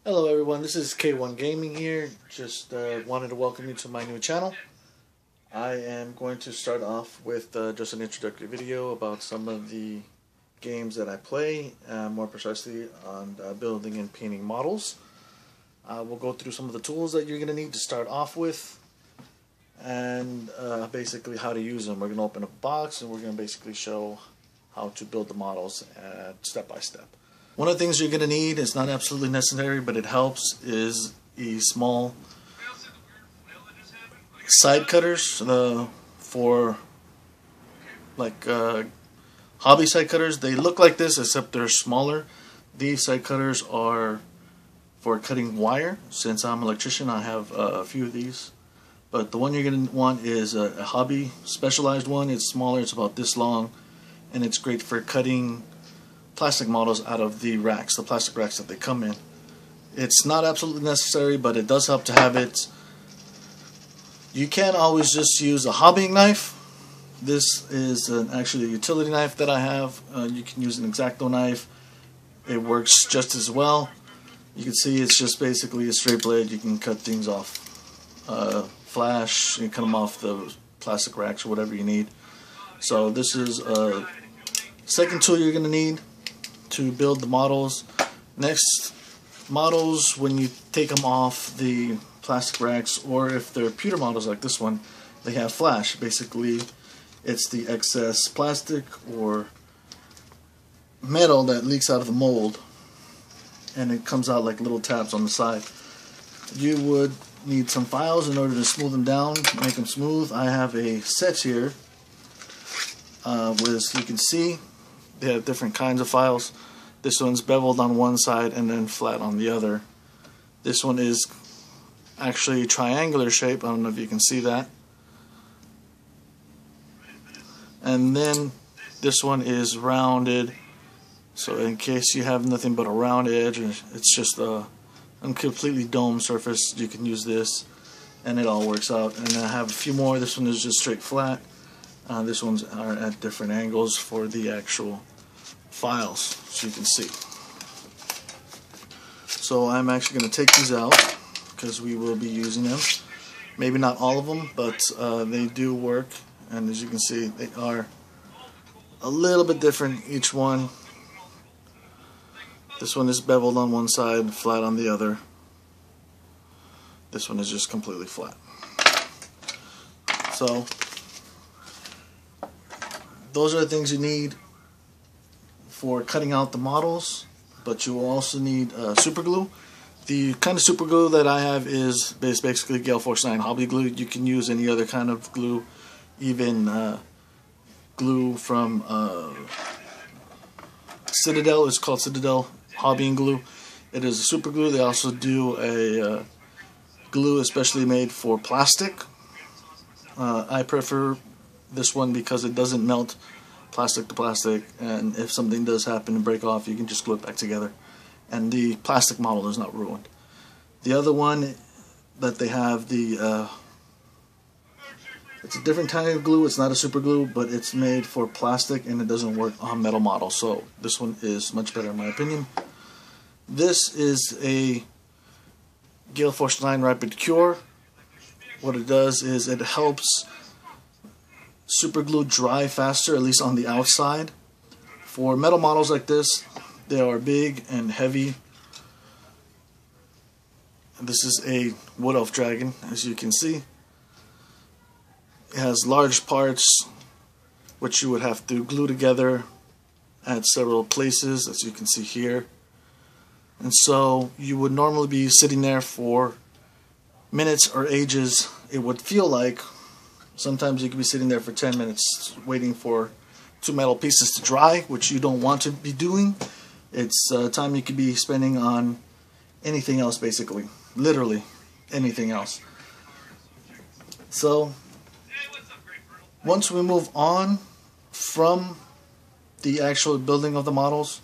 Hello everyone, this is KEIoneGaming here. Just wanted to welcome you to my new channel. I am going to start off with just an introductory video about some of the games that I play, more precisely on building and painting models. We'll go through some of the tools that you're going to need to start off with, and basically how to use them. We're going to open a box and we're going to basically show how to build the models step by step. One of the things you're going to need, it's not absolutely necessary, but it helps, is a small side cutters for like hobby side cutters. They look like this except they're smaller. These side cutters are for cutting wire. Since I'm an electrician, I have a few of these. But the one you're going to want is a hobby specialized one. It's smaller, it's about this long, and it's great for cutting plastic models out of the racks, the plastic racks that they come in. It's not absolutely necessary, but it does help to have it. You can't always just use a hobbying knife. This is actually a utility knife that I have. You can use an X-Acto knife. It works just as well. You can see it's just basically a straight blade. You can cut things off. Flash, you cut them off the plastic racks or whatever you need. So this is a second tool you're going to need to build the models. Next, models, when you take them off the plastic racks, or if they're pewter models like this one, they have flash. Basically, it's the excess plastic or metal that leaks out of the mold, and it comes out like little tabs on the side. You would need some files in order to smooth them down, make them smooth. I have a set here, as you can see, they have different kinds of files. This one's beveled on one side and then flat on the other. This one is actually triangular shape. I don't know if you can see that. And then this one is rounded. So in case you have nothing but a round edge, it's just a completely domed surface, you can use this, and it all works out. And I have a few more. This one is just straight flat. This ones are at different angles for the actual files, so you can see. So I'm actually going to take these out because we will be using them. Maybe not all of them, but they do work, and as you can see, they are a little bit different, each one. This one is beveled on one side, flat on the other. This one is just completely flat. So those are the things you need for cutting out the models, but you will also need super glue. The kind of super glue that I have is basically Gale Force 9 hobby glue. You can use any other kind of glue, even glue from Citadel. It's called Citadel hobbying glue. It is a super glue. They also do a glue especially made for plastic. I prefer this one because it doesn't melt plastic to plastic, and if something does happen to break off, you can just glue it back together, and the plastic model is not ruined. The other one that they have, it's a different kind of glue. It's not a super glue, but it's made for plastic and it doesn't work on metal models, so this one is much better in my opinion. This is a Gale Force 9 Rapid Cure. What it does is it helps super glue dry faster, at least on the outside. For metal models like this, they are big and heavy. This is a wood elf dragon, as you can see. It has large parts which you would have to glue together at several places, as you can see here. And so you would normally be sitting there for minutes or ages. It would feel like sometimes you could be sitting there for 10 minutes waiting for two metal pieces to dry, which you don't want to be doing. It's time you could be spending on anything else, basically. Literally anything else. So once we move on from the actual building of the models,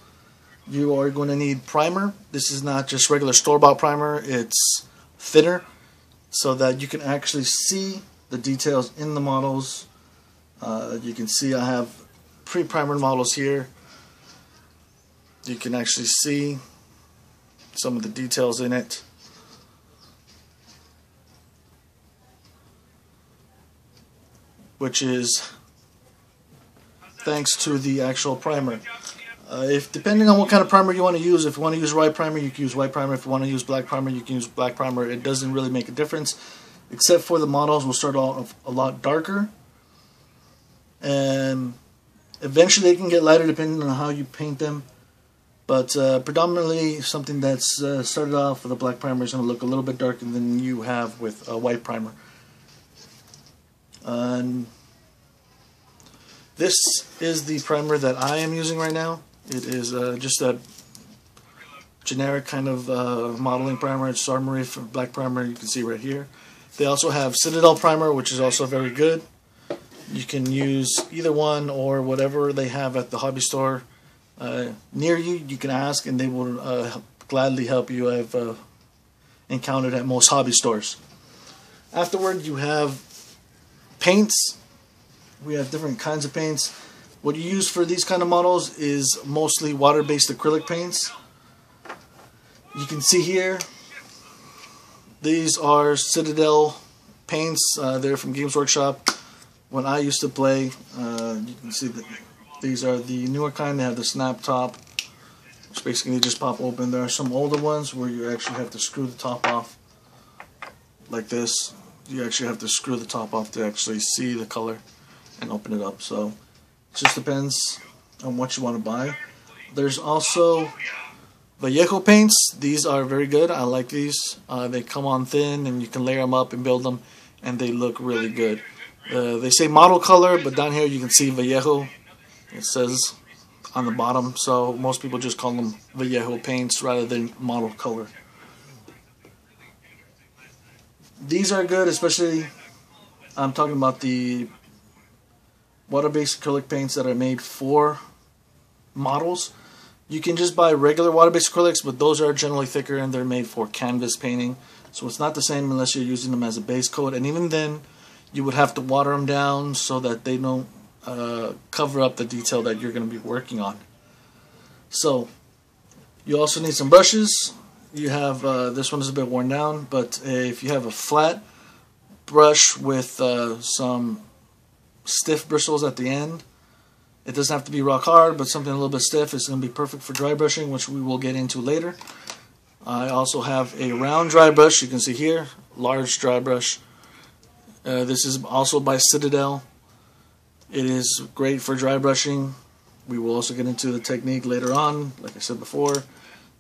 you are going to need primer. This is not just regular store-bought primer, it's thinner, so that you can actually see the details in the models. You can see I have pre-primered models here. You can actually see some of the details in it. Which is thanks to the actual primer. If depending on what kind of primer you want to use, if you want to use white primer, you can use white primer. If you want to use black primer, you can use black primer. It doesn't really make a difference, except for the models will start off a lot darker, and eventually they can get lighter depending on how you paint them. But predominantly, something that's started off with a black primer is going to look a little bit darker than you have with a white primer. And this is the primer that I am using right now. It is just a generic kind of modeling primer. It's Armory black primer, you can see right here. They also have Citadel primer, which is also very good. You can use either one or whatever they have at the hobby store near you. You can ask and they will gladly help you. I've encountered at most hobby stores. Afterward, you have paints. We have different kinds of paints. What you use for these kind of models is mostly water-based acrylic paints. You can see here, these are Citadel paints. They're from Games Workshop. When I used to play, you can see that these are the newer kind. They have the snap top, which basically just pop open. There are some older ones where you actually have to screw the top off like this. You actually have to screw the top off to actually see the color and open it up. So it just depends on what you want to buy. There's also Vallejo paints. These are very good. I like these. They come on thin and you can layer them up and build them, and they look really good. They say model color, but down here you can see Vallejo. It says on the bottom, so most people just call them Vallejo paints rather than model color. These are good, especially I'm talking about the water-based acrylic paints that are made for models. You can just buy regular water-based acrylics, but those are generally thicker and they're made for canvas painting. So it's not the same unless you're using them as a base coat, and even then you would have to water them down so that they don't cover up the detail that you're going to be working on. So you also need some brushes. You have this one is a bit worn down, but if you have a flat brush with some stiff bristles at the end, it doesn't have to be rock hard, but something a little bit stiff is going to be perfect for dry brushing, which we will get into later. I also have a round dry brush. You can see here, large dry brush. This is also by Citadel. It is great for dry brushing. We will also get into the technique later on, like I said before.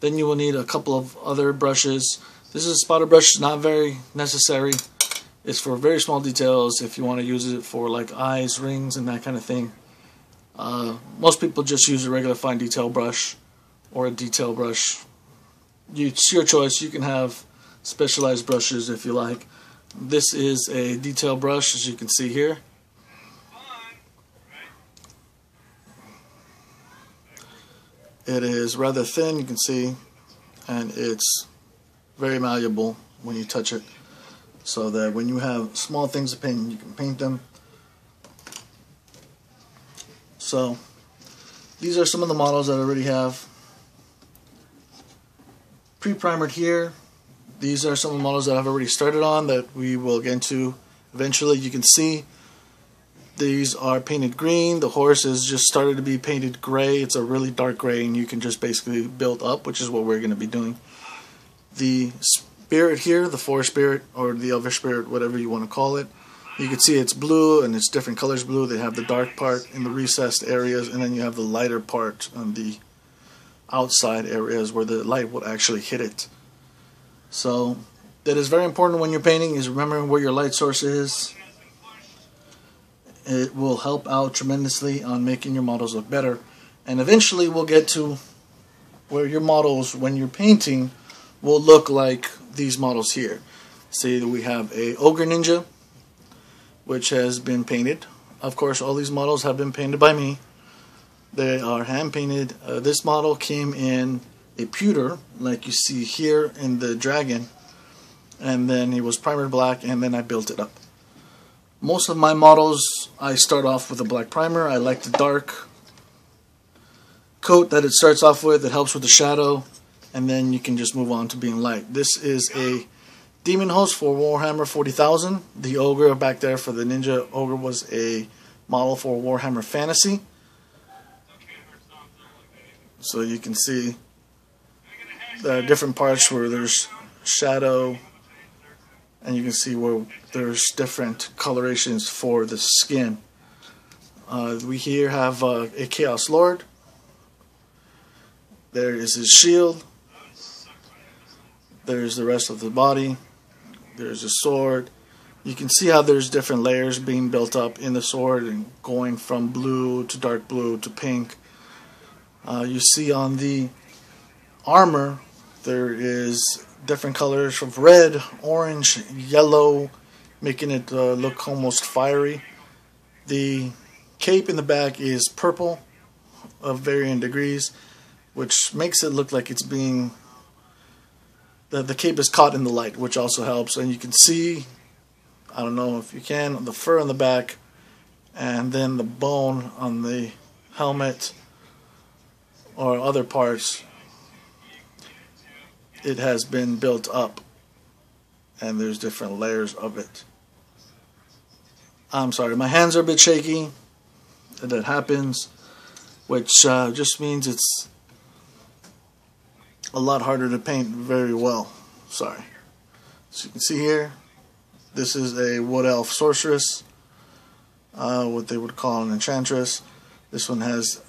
Then you will need a couple of other brushes. This is a spotter brush, not very necessary. It's for very small details if you want to use it for like eyes, rings, and that kind of thing. Most people just use a regular fine detail brush or a detail brush. It's your choice. You can have specialized brushes if you like. This is a detail brush, as you can see here. It is rather thin, you can see, and it's very malleable when you touch it, so that when you have small things to paint, you can paint them. So these are some of the models that I already have pre-primered here. These are some of the models that I've already started on that we will get into eventually. You can see these are painted green. The horse is just started to be painted gray. It's a really dark gray, and you can just basically build up, which is what we're going to be doing. The spirit here, the forest spirit or the elvish spirit, whatever you want to call it, you can see it's blue and it's different colors blue. They have the dark part in the recessed areas, and then you have the lighter part on the outside areas where the light will actually hit it. So that is very important when you're painting, is remembering where your light source is. It will help out tremendously on making your models look better. And eventually we'll get to where your models, when you're painting, will look like these models here. See that we have a Ogre Ninja, which has been painted. Of course, all these models have been painted by me. They are hand painted. This model came in a pewter, like you see here in the dragon, and then it was primered black, and then I built it up. Most of my models, I start off with a black primer. I like the dark coat that it starts off with. It helps with the shadow, and then you can just move on to being light. This is a demon host for Warhammer 40,000. The ogre back there for the ninja ogre was a model for Warhammer Fantasy. So you can see the different parts where there's shadow, and you can see where there's different colorations for the skin. We here have a Chaos Lord. There is his shield. There's the rest of the body. There's a sword. You can see how there's different layers being built up in the sword, and going from blue to dark blue to pink. You see on the armor there is different colors of red, orange, yellow, making it look almost fiery. The cape in the back is purple of varying degrees, which makes it look like it's being... The cape is caught in the light, which also helps. And you can see, I don't know if you can, the fur on the back, and then the bone on the helmet or other parts. It has been built up, and there's different layers of it. I'm sorry, my hands are a bit shaky. That happens, which just means it's a lot harder to paint very well. Sorry. So you can see here, this is a wood elf sorceress, what they would call an enchantress. This one has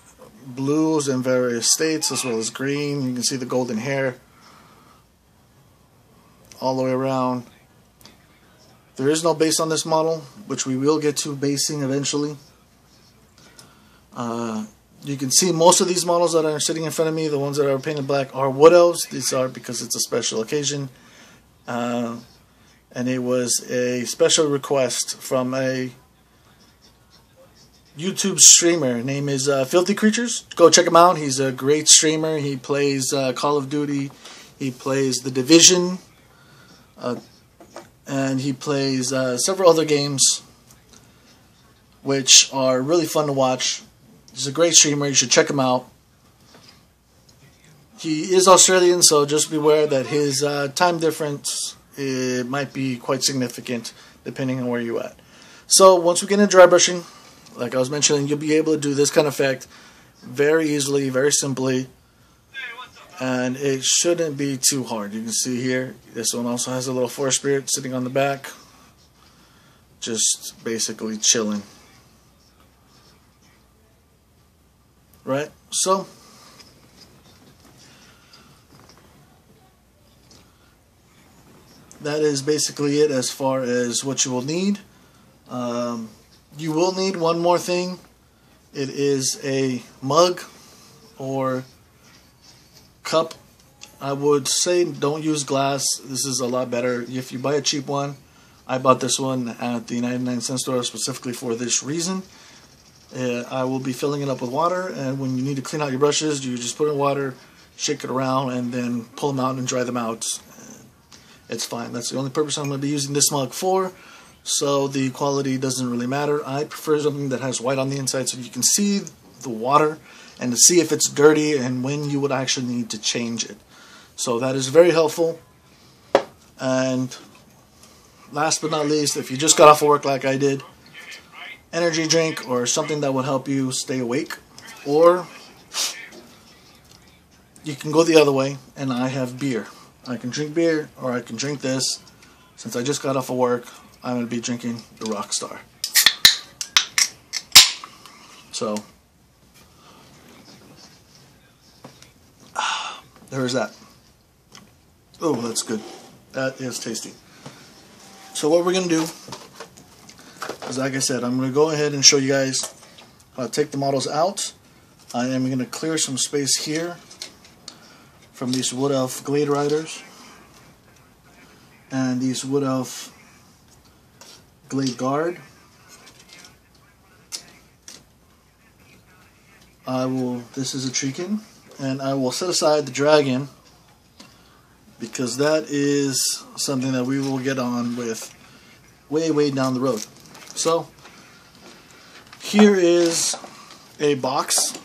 blues in various states as well as green. You can see the golden hair all the way around. There is no base on this model, which we will get to basing eventually. You can see most of these models that are sitting in front of me, the ones that are painted black, are wood elves. These are because it's a special occasion. And it was a special request from a YouTube streamer. His name is Filthy Creatures. Go check him out. He's a great streamer. He plays Call of Duty. He plays The Division. And he plays several other games, which are really fun to watch. He's a great streamer. You should check him out. He is Australian, so just beware that his time difference might be quite significant depending on where you're at. So once we get into dry brushing, like I was mentioning, you'll be able to do this kind of effect very easily, very simply, and it shouldn't be too hard. You can see here, this one also has a little forest spirit sitting on the back, just basically chilling. Right, so that is basically it as far as what you will need. You will need one more thing. It is a mug or cup. I would say don't use glass. This is a lot better if you buy a cheap one. I bought this one at the 99-cent store specifically for this reason. I will be filling it up with water, and when you need to clean out your brushes, you just put it in water, shake it around, and then pull them out and dry them out. It's fine. That's the only purpose I'm going to be using this mug for, so the quality doesn't really matter. I prefer something that has white on the inside so you can see the water and to see if it's dirty and when you would actually need to change it. So that is very helpful. And last but not least, if you just got off of work like I did, energy drink or something that would help you stay awake, or you can go the other way, and I have beer. I can drink beer, or I can drink this. Since I just got off of work, I'm going to be drinking the Rockstar. So there's that. Oh, that's good. That is tasty. So what we're going to do is, like I said, I'm going to go ahead and show you guys how to take the models out. I am going to clear some space here from these Wood Elf Glade Riders and these Wood Elf Glade Guard. This is a Treekin, and I will set aside the Dragon because that is something that we will get on with way down the road. So here is a box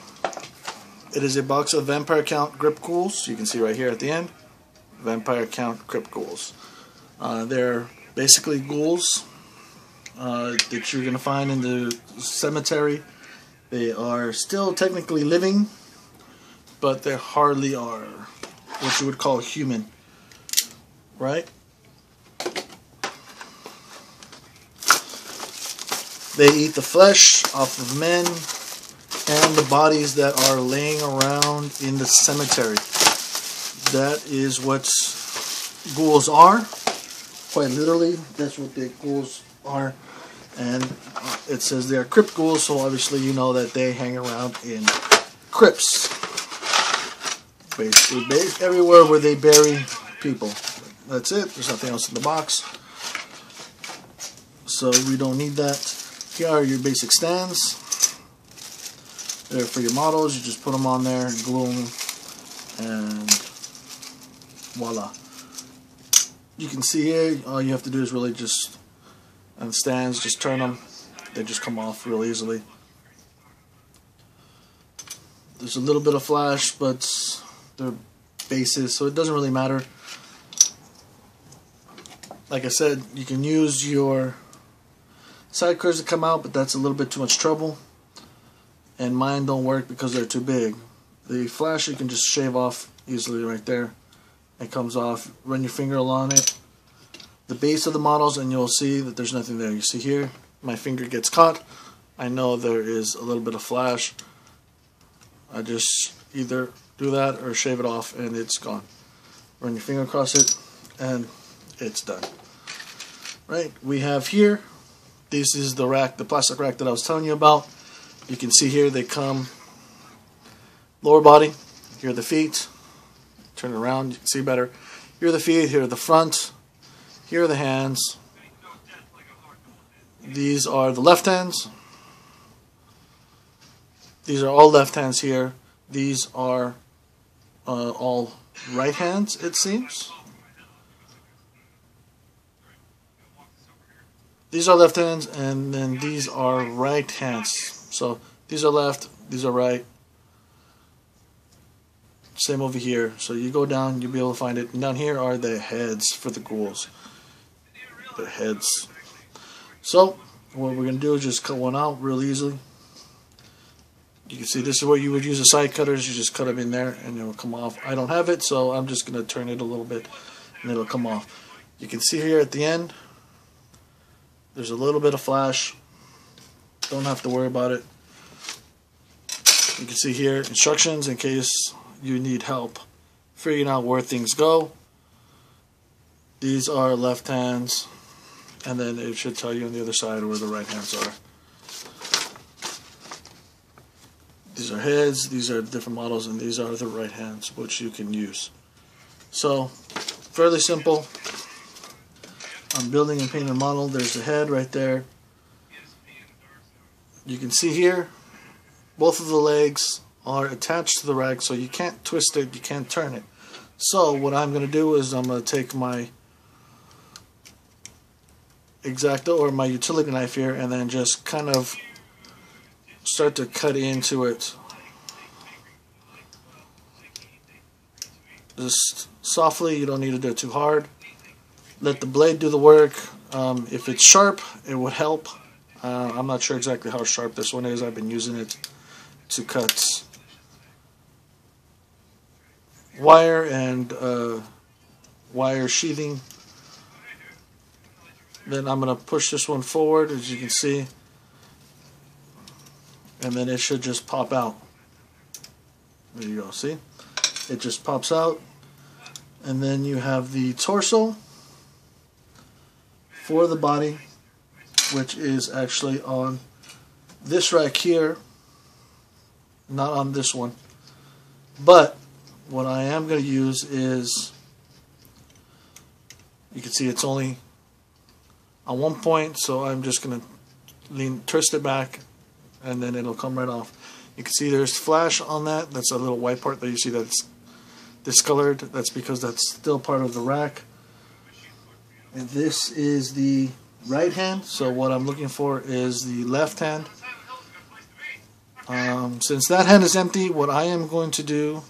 It is a box of Vampire Count grip ghouls. You can see right here at the end, Vampire Count grip ghouls. They're basically ghouls that you're going to find in the cemetery. They are still technically living, but they hardly are what you would call human, right? They eat the flesh off of men and the bodies that are laying around in the cemetery. That is what ghouls are. Quite literally, that's what the ghouls are. And it says they are crypt ghouls, so obviously you know that they hang around in crypts. Basically, everywhere where they bury people. That's it. There's nothing else in the box. So we don't need that. Here are your basic stands. They're for your models. You just put them on there, glue them, and voila. You can see here, all you have to do is really just, on stands, just turn them. They just come off real easily. There's a little bit of flash, but they're bases, so it doesn't really matter. Like I said, you can use your side curves to come out, but that's a little bit too much trouble. And mine don't work because they're too big. The flash you can just shave off easily right there. It comes off. Run your finger along it, the base of the models, and you'll see that there's nothing there. You see here, my finger gets caught. I know there is a little bit of flash. I just either do that or shave it off and it's gone. Run your finger across it and it's done. Right, we have here, this is the rack, the plastic rack that I was telling you about. You can see here they come lower body, here are the feet. Turn it around, you can see better. Here are the feet, here are the front, here are the hands. These are the left hands. These are all left hands here. These are all right hands, it seems. These are left hands, and then these are right hands. So these are left, these are right. Same over here. So you go down, you'll be able to find it. And down here are the heads for the ghouls. The heads. So what we're going to do is just cut one out real easily. You can see this is where you would use the side cutters. You just cut them in there and it will come off. I don't have it, so I'm just going to turn it a little bit and it'll come off. You can see here at the end, there's a little bit of flash. Don't have to worry about it. You can see here instructions in case you need help figuring out where things go. These are left hands, and then it should tell you on the other side where the right hands are. These are heads, these are different models, and these are the right hands which you can use. So fairly simple. I'm building and painting a model. There's the head right there. You can see here both of the legs are attached to the rack, so you can't twist it, you can't turn it. So what I'm going to do is I'm going to take my X-Acto or my utility knife here and then just kind of start to cut into it. Just softly, you don't need to do it too hard. Let the blade do the work. If it's sharp, it would help. I'm not sure exactly how sharp this one is. I've been using it to cut wire and wire sheathing. Then I'm going to push this one forward, as you can see, and then it should just pop out. There you go, see? It just pops out. And then you have the torso for the body, which is actually on this rack here, not on this one. But what I am going to use is, you can see it's only on one point, so I'm just going to twist it back and then it'll come right off. You can see there's flash on that. That's a little white part that you see that's discolored. That's because that's still part of the rack. And this is the right hand, so what I'm looking for is the left hand. Since that hand is empty, what I am going to do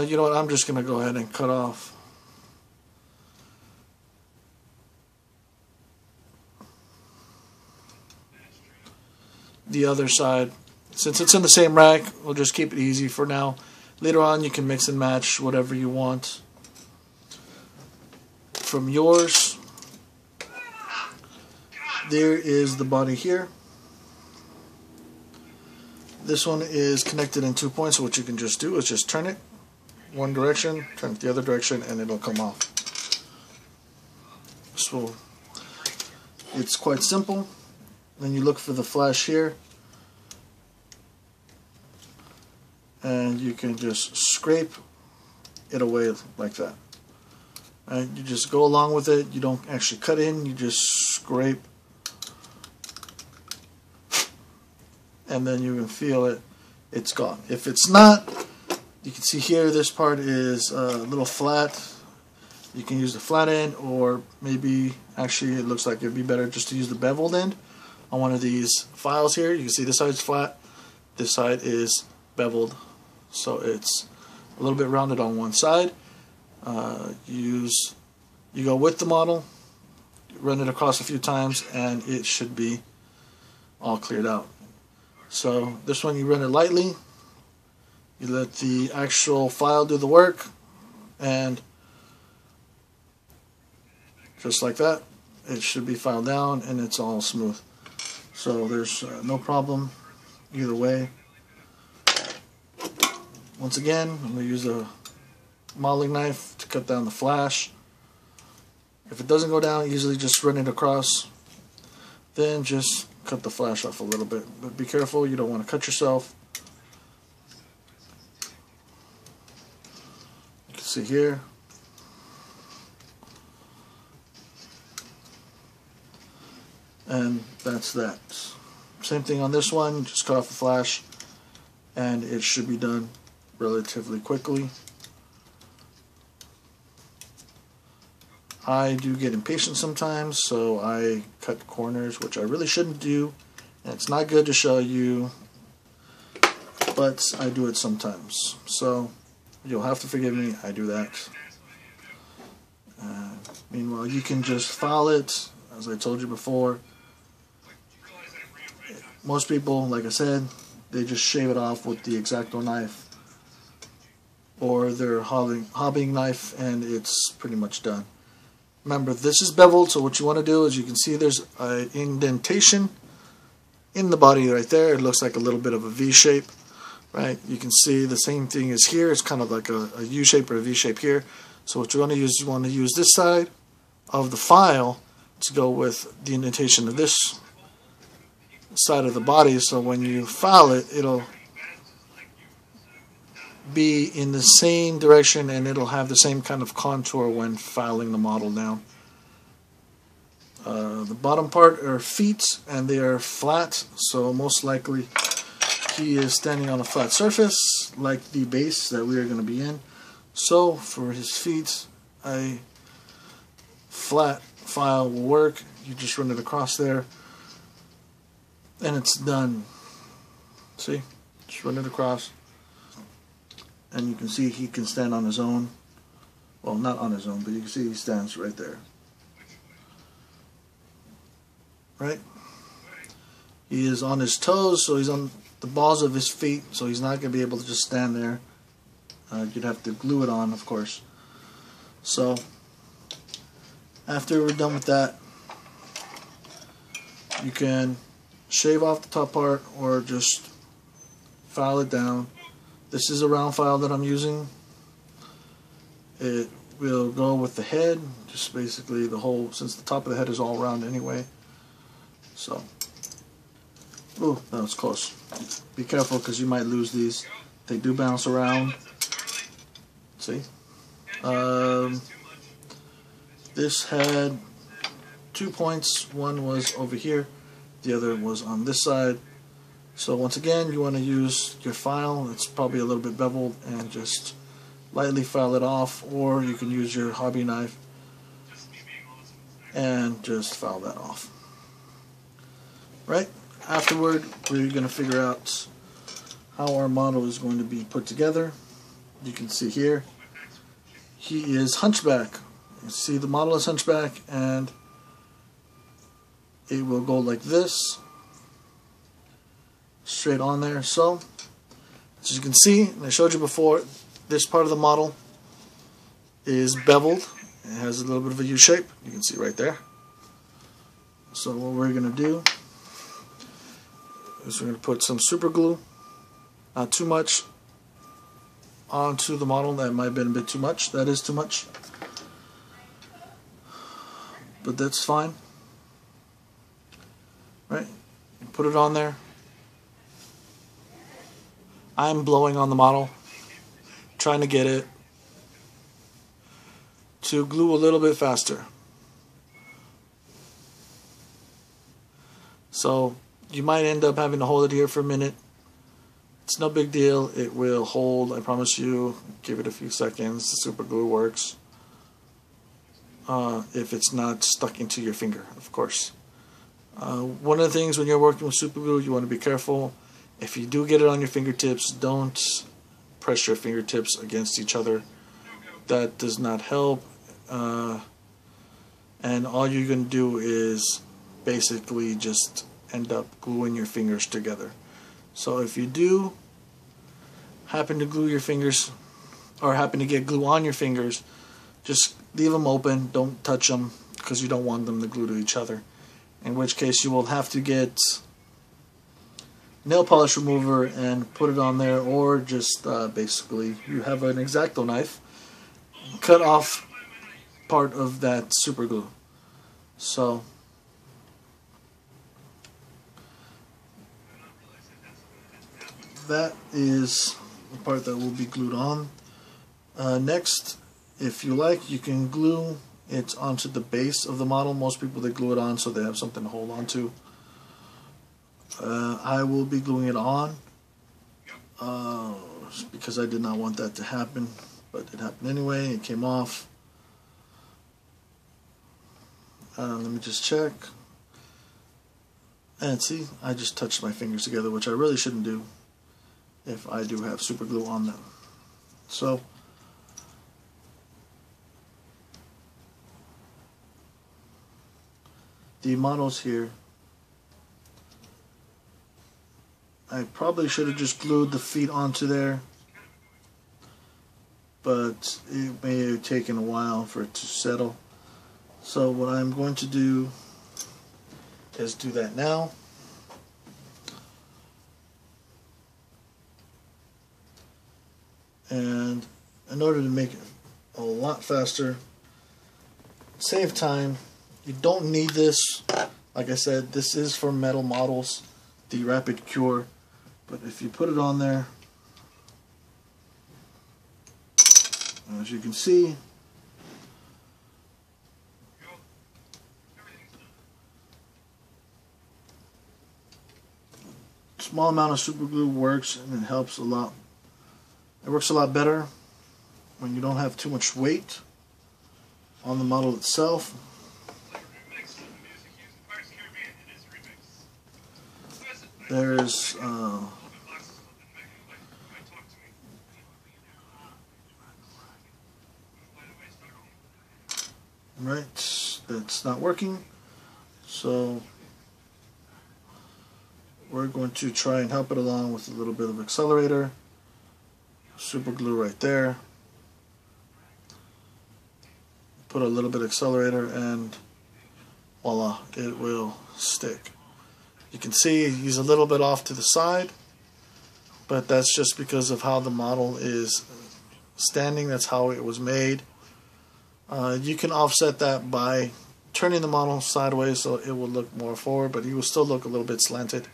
you know what, I'm just going to go ahead and cut off the other side. Since it's in the same rack, we'll just keep it easy for now. Later on you can mix and match whatever you want from yours. There is the body here. This one is connected in 2 points, so what you can just do is just turn it one direction, turn it the other direction, and it'll come off. So it's quite simple. Then you look for the flash here, and you can just scrape it away like that. And you just go along with it. You don't actually cut in, you just scrape, and then you can feel it, it's gone. If it's not, you can see here this part is a little flat. You can use the flat end, or maybe actually it looks like it'd be better just to use the beveled end on one of these files here. You can see this side's flat, this side is beveled, so it's a little bit rounded on one side. You go with the model, run it across a few times, and it should be all cleared out. So this one you run it lightly, you let the actual file do the work, and just like that, it should be filed down and it's all smooth. So there's no problem either way. Once again, I'm going to use a modeling knife to cut down the flash. If it doesn't go down, easily just run it across. Then just cut the flash off a little bit. But be careful, you don't want to cut yourself. You can see here. And that's that. Same thing on this one, just cut off the flash and it should be done relatively quickly. I do get impatient sometimes, so I cut corners, which I really shouldn't do, and it's not good to show you, but I do it sometimes. So you'll have to forgive me, I do that. Meanwhile, you can just file it, as I told you before. Most people, like I said, they just shave it off with the X-Acto knife or their hobbying knife, and it's pretty much done. Remember, this is beveled, so what you want to do is, you can see there's an indentation in the body right there. It looks like a little bit of a V shape, right? You can see the same thing is here. It's kind of like a U shape or a V shape here. So what you want to use, you want to use this side of the file to go with the indentation of this side of the body, so when you file it, it'll be in the same direction and it'll have the same kind of contour when filing the model down. The bottom part are feet and they are flat, so most likely he is standing on a flat surface like the base that we are going to be in. So for his feet, a flat file will work. You just run it across there and it's done. See? Just run it across. And you can see he can stand on his own. Well, not on his own, but you can see he stands right there. Right? He is on his toes, so he's on the balls of his feet, so he's not going to be able to just stand there. You'd have to glue it on, of course. So, after we're done with that, you can shave off the top part or just file it down. This is a round file that I'm using. It will go with the head, just basically the whole, since the top of the head is all round anyway. So, ooh, that was close. Be careful because you might lose these. They do bounce around. See? This had 2 points. One was over here. The other was on this side. So once again, you want to use your file. It's probably a little bit beveled, and just lightly file it off, or you can use your hobby knife and just file that off. Right? Afterward, we're going to figure out how our model is going to be put together. You can see here, he is hunchback. You see the model is hunchback, and it will go like this, straight on there. So, as you can see, and I showed you before, this part of the model is beveled. It has a little bit of a U shape. You can see right there. So what we're going to do is we're going to put some super glue, not too much, onto the model. That might have been a bit too much. That is too much, but that's fine. Right? Put it on there. I'm blowing on the model, trying to get it to glue a little bit faster. So you might end up having to hold it here for a minute. It's no big deal. It will hold, I promise you. Give it a few seconds. The super glue works. If it's not stuck into your finger, of course. One of the things when you're working with super glue, you want to be careful. If you do get it on your fingertips, don't press your fingertips against each other. That does not help. And all you're going to do is basically just end up gluing your fingers together. So if you do happen to glue your fingers, or happen to get glue on your fingers, just leave them open. Don't touch them, because you don't want them to glue to each other. In which case you will have to get nail polish remover and put it on there, or just basically you have an X-Acto knife, cut off part of that super glue. So that is the part that will be glued on. Next, if you like, you can glue it onto the base of the model. Most people, they glue it on so they have something to hold on to. I will be gluing it on because I did not want that to happen, but it happened anyway. It came off. Let me just check. And see, I just touched my fingers together, which I really shouldn't do if I do have super glue on them. So the models here, I probably should have just glued the feet onto there, but it may have taken a while for it to settle. So what I'm going to do is do that now. And in order to make it a lot faster, save time, you don't need this. Like I said, this is for metal models, the rapid cure. But if you put it on there, as you can see, small amount of super glue works, and it helps a lot. It works a lot better when you don't have too much weight on the model itself. There's right, that's not working, so we're going to try and help it along with a little bit of accelerator. Super glue right there. Put a little bit of accelerator and voila, it will stick. You can see he's a little bit off to the side, but that's just because of how the model is standing. That's how it was made. You can offset that by turning the model sideways so it will look more forward, but he will still look a little bit slanted,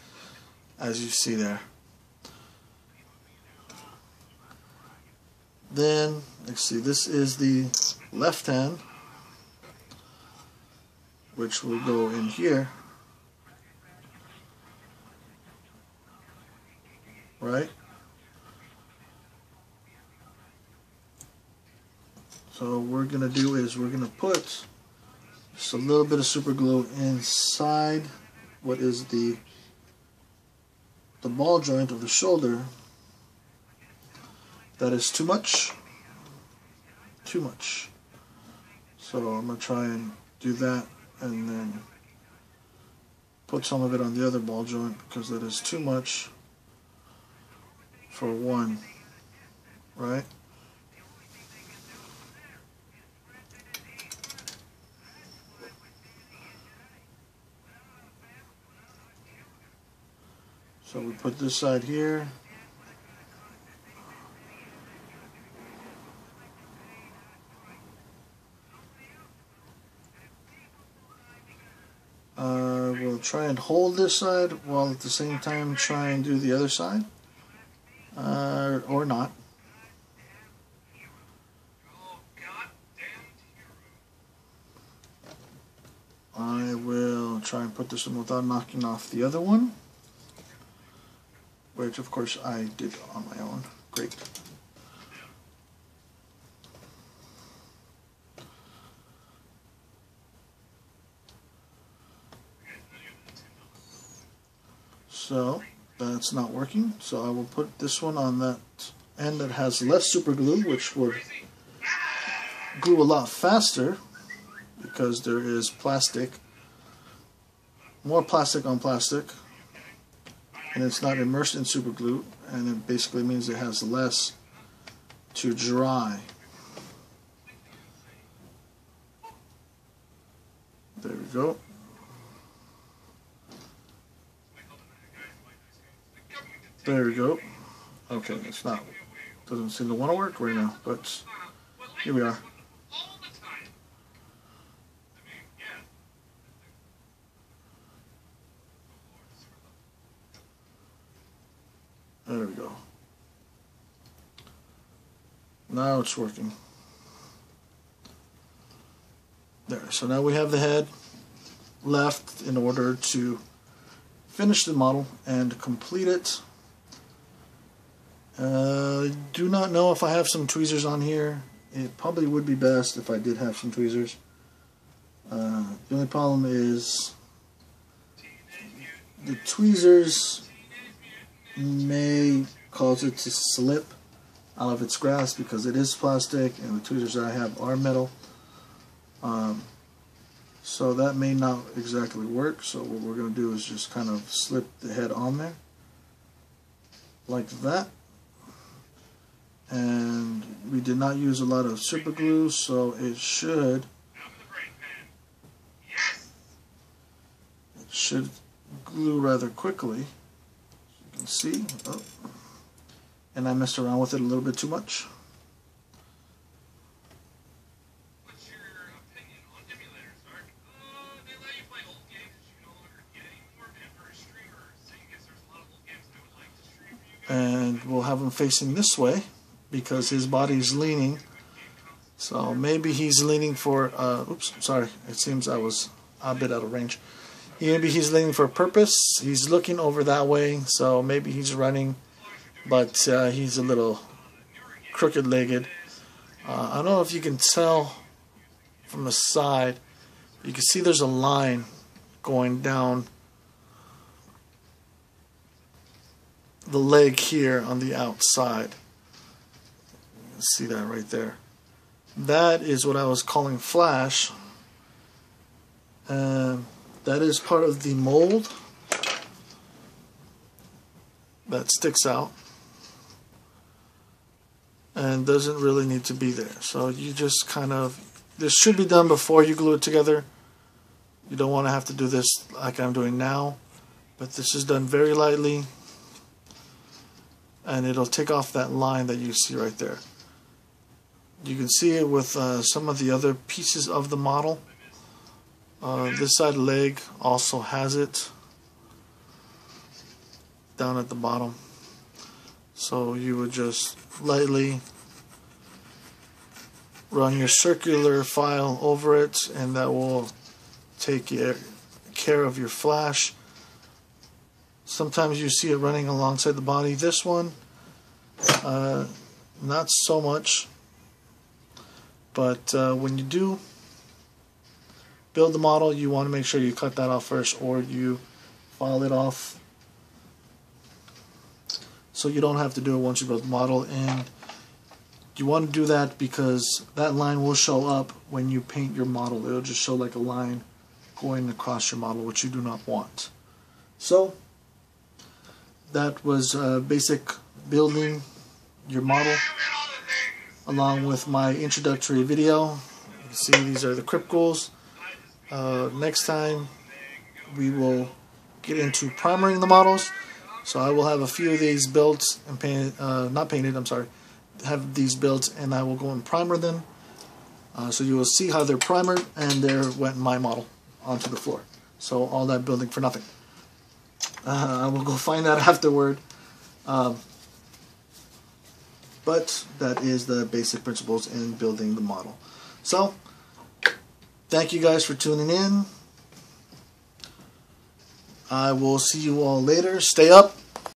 as you see there. Then, let's see, this is the left hand, which will go in here, right? So what we're going to do is we're going to put Just a little bit of super glue inside what is the ball joint of the shoulder. That is too much. Too much. So I'm going to try and do that and then put some of it on the other ball joint because that is too much for one, right? So we put this side here. We'll try and hold this side while at the same time try and do the other side, or not. I will try and put this one without knocking off the other one, which of course I did on my own. Great. So that's not working, so I will put this one on that end that has less super glue, which would glue a lot faster because there is plastic, more plastic on plastic, and it's not immersed in super glue, and it basically means it has less to dry. There we go. There we go. Okay, it's not, doesn't seem to want to work right now, but here we are. There we go. Now it's working. There, so now we have the head left in order to finish the model and complete it. Do not know if I have some tweezers on here. It probably would be best if I did have some tweezers. The only problem is the tweezers may cause it to slip out of its grasp because it is plastic and the tweezers that I have are metal. So that may not exactly work. So what we're going to do is just kind of slip the head on there like that. And we did not use a lot of super glue, so it should glue rather quickly. You can see, oh, and I messed around with it a little bit too much. What's your opinion on emulators, Mark? They let you play old games that you can no longer get anymore, and for a streamer, so I guess there's a lot of old games I would like to stream for you guys. And we'll have him facing this way because his body is leaning. So maybe he's leaning for, oops, sorry, it seems I was a bit out of range. Maybe he's leaning for a purpose. He's looking over that way, so maybe he's running, but he's a little crooked-legged. I don't know if you can tell from the side. You can see there's a line going down the leg here on the outside. You can see that right there. That is what I was calling flash. That is part of the mold that sticks out and doesn't really need to be there. So you just kind of, this should be done before you glue it together. You don't want to have to do this like I'm doing now, but this is done very lightly and it'll take off that line that you see right there. You can see it with some of the other pieces of the model. This side leg also has it down at the bottom. So you would just lightly run your circular file over it and that will take care of your flash. Sometimes you see it running alongside the body. This one, not so much. But when you do build the model, you want to make sure you cut that off first, or you file it off, so you don't have to do it once you build the model. And you want to do that because that line will show up when you paint your model. It'll just show like a line going across your model, which you do not want. So that was basic building your model, along with my introductory video. You can see these are the crypticals. Next time we will get into primering the models. So I will have a few of these built and painted, not painted, I'm sorry, have these built, and I will go and primer them. So you will see how they're primered, and there went my model onto the floor. So all that building for nothing. I will go find that afterward. But that is the basic principles in building the model. So, thank you guys for tuning in. I will see you all later. Stay up.